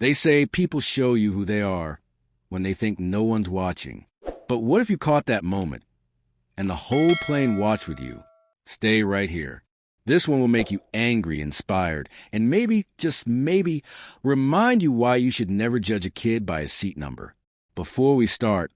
They say people show you who they are when they think no one's watching. But what if you caught that moment and the whole plane watched with you? Stay right here. This one will make you angry, inspired, and maybe, just maybe, remind you why you should never judge a kid by his seat number. Before we start,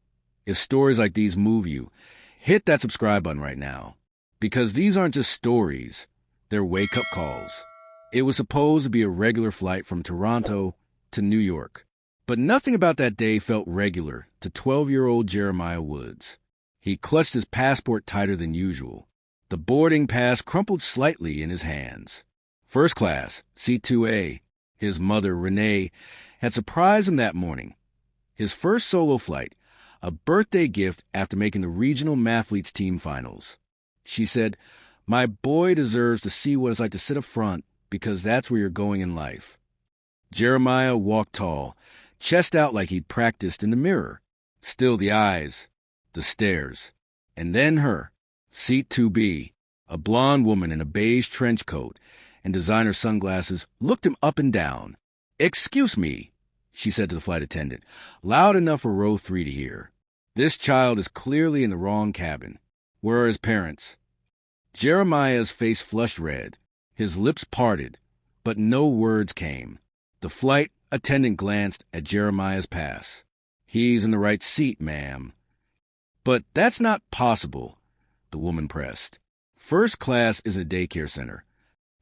if stories like these move you, hit that subscribe button right now. Because these aren't just stories, they're wake-up calls. It was supposed to be a regular flight from Toronto to New York. But nothing about that day felt regular to 12-year-old Jeremiah Woods. He clutched his passport tighter than usual. The boarding pass crumpled slightly in his hands. First class, Seat 2A. His mother, Renee, had surprised him that morning. His first solo flight, a birthday gift after making the regional mathletes team finals. She said, "My boy deserves to see what it's like to sit up front because that's where you're going in life." Jeremiah walked tall, chest out like he'd practiced in the mirror. Still the eyes, the stares, and then her. Seat 2B, a blonde woman in a beige trench coat and designer sunglasses, looked him up and down. "Excuse me," she said to the flight attendant, loud enough for row 3 to hear. "This child is clearly in the wrong cabin. Where are his parents?" Jeremiah's face flushed red, his lips parted, but no words came. The flight attendant glanced at Jeremiah's pass. "He's in the right seat, ma'am." "But that's not possible," the woman pressed. "First class is a daycare center."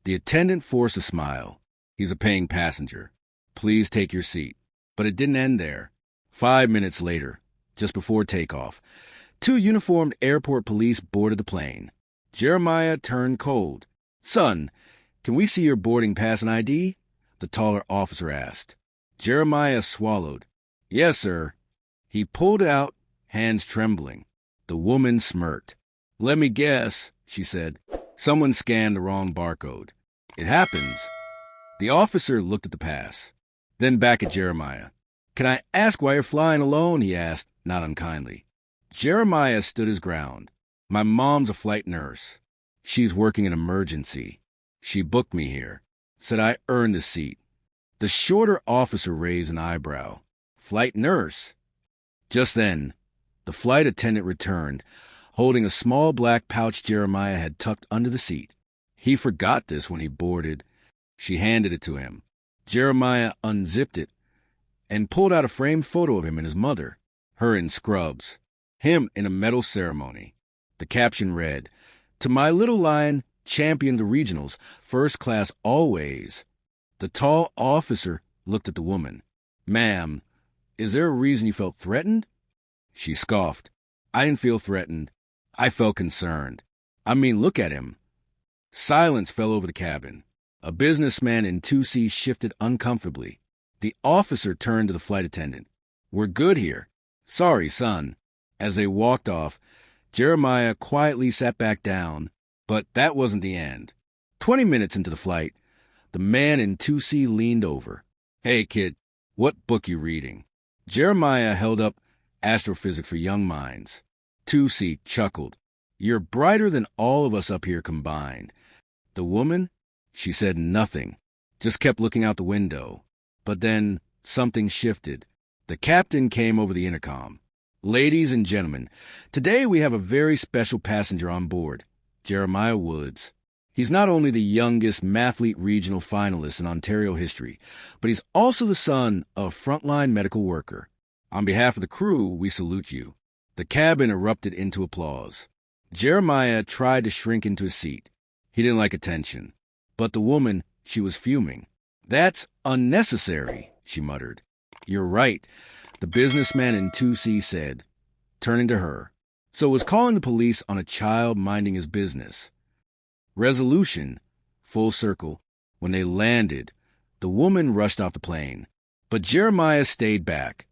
The attendant forced a smile. "He's a paying passenger. Please take your seat." But it didn't end there. 5 minutes later, just before takeoff, 2 uniformed airport police boarded the plane. Jeremiah turned cold. "Son, can we see your boarding pass and ID?" the taller officer asked. Jeremiah swallowed. "Yes, sir." He pulled it out, hands trembling. The woman smirked. "Let me guess," she said. "Someone scanned the wrong barcode." "It happens." The officer looked at the pass, then back at Jeremiah. "Can I ask why you're flying alone?" he asked, not unkindly. Jeremiah stood his ground. "My mom's a flight nurse. She's working an emergency. She booked me here. Said I earned the seat." The shorter officer raised an eyebrow. "Flight nurse?" Just then, the flight attendant returned, holding a small black pouch Jeremiah had tucked under the seat. He forgot this when he boarded. She handed it to him. Jeremiah unzipped it and pulled out a framed photo of him and his mother, her in scrubs, him in a medal ceremony. The caption read, "To my little lion, champion the regionals, first class always." The tall officer looked at the woman. "Ma'am, is there a reason you felt threatened?" She scoffed. "I didn't feel threatened. I felt concerned. I mean, look at him." Silence fell over the cabin. A businessman in 2C shifted uncomfortably. The officer turned to the flight attendant. "We're good here. Sorry, son." As they walked off, Jeremiah quietly sat back down, but that wasn't the end. 20 minutes into the flight, the man in 2C leaned over. "Hey, kid, what book you reading?" Jeremiah held up Astrophysics for Young Minds. 2C chuckled. "You're brighter than all of us up here combined." The woman, she said nothing, just kept looking out the window. But then something shifted. The captain came over the intercom. "Ladies and gentlemen, today we have a very special passenger on board, Jeremiah Woods. He's not only the youngest mathlete regional finalist in Ontario history, but he's also the son of a frontline medical worker. On behalf of the crew, we salute you." The cabin erupted into applause. Jeremiah tried to shrink into his seat. He didn't like attention. But the woman, she was fuming. "That's unnecessary," she muttered. "You're right," the businessman in 2C said, turning to her. "So was calling the police on a child minding his business." Resolution, full circle. When they landed, the woman rushed off the plane. But Jeremiah stayed back,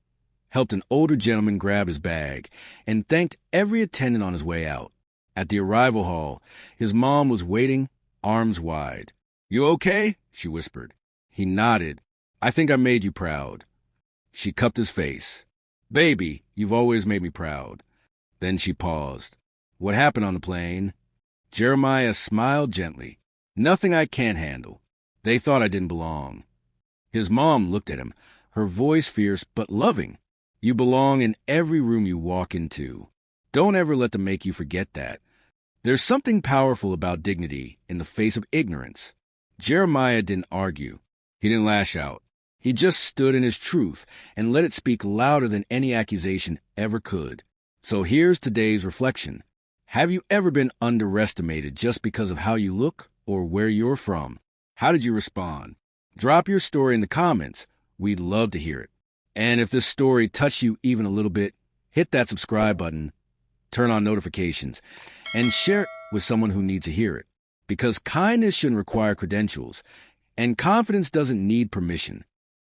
helped an older gentleman grab his bag, and thanked every attendant on his way out. At the arrival hall, his mom was waiting, arms wide. "You okay?" she whispered. He nodded. "I think I made you proud." She cupped his face. "Baby, you've always made me proud." Then she paused. "What happened on the plane?" Jeremiah smiled gently. "Nothing I can't handle. They thought I didn't belong." His mom looked at him, her voice fierce but loving. You belong in every room you walk into. Don't ever let them make you forget that. There's something powerful about dignity in the face of ignorance. Jeremiah didn't argue. He didn't lash out. He just stood in his truth and let it speak louder than any accusation ever could. So here's today's reflection. Have you ever been underestimated just because of how you look or where you're from? How did you respond? Drop your story in the comments. We'd love to hear it. And if this story touched you even a little bit, hit that subscribe button, turn on notifications, and share it with someone who needs to hear it. Because kindness shouldn't require credentials, and confidence doesn't need permission.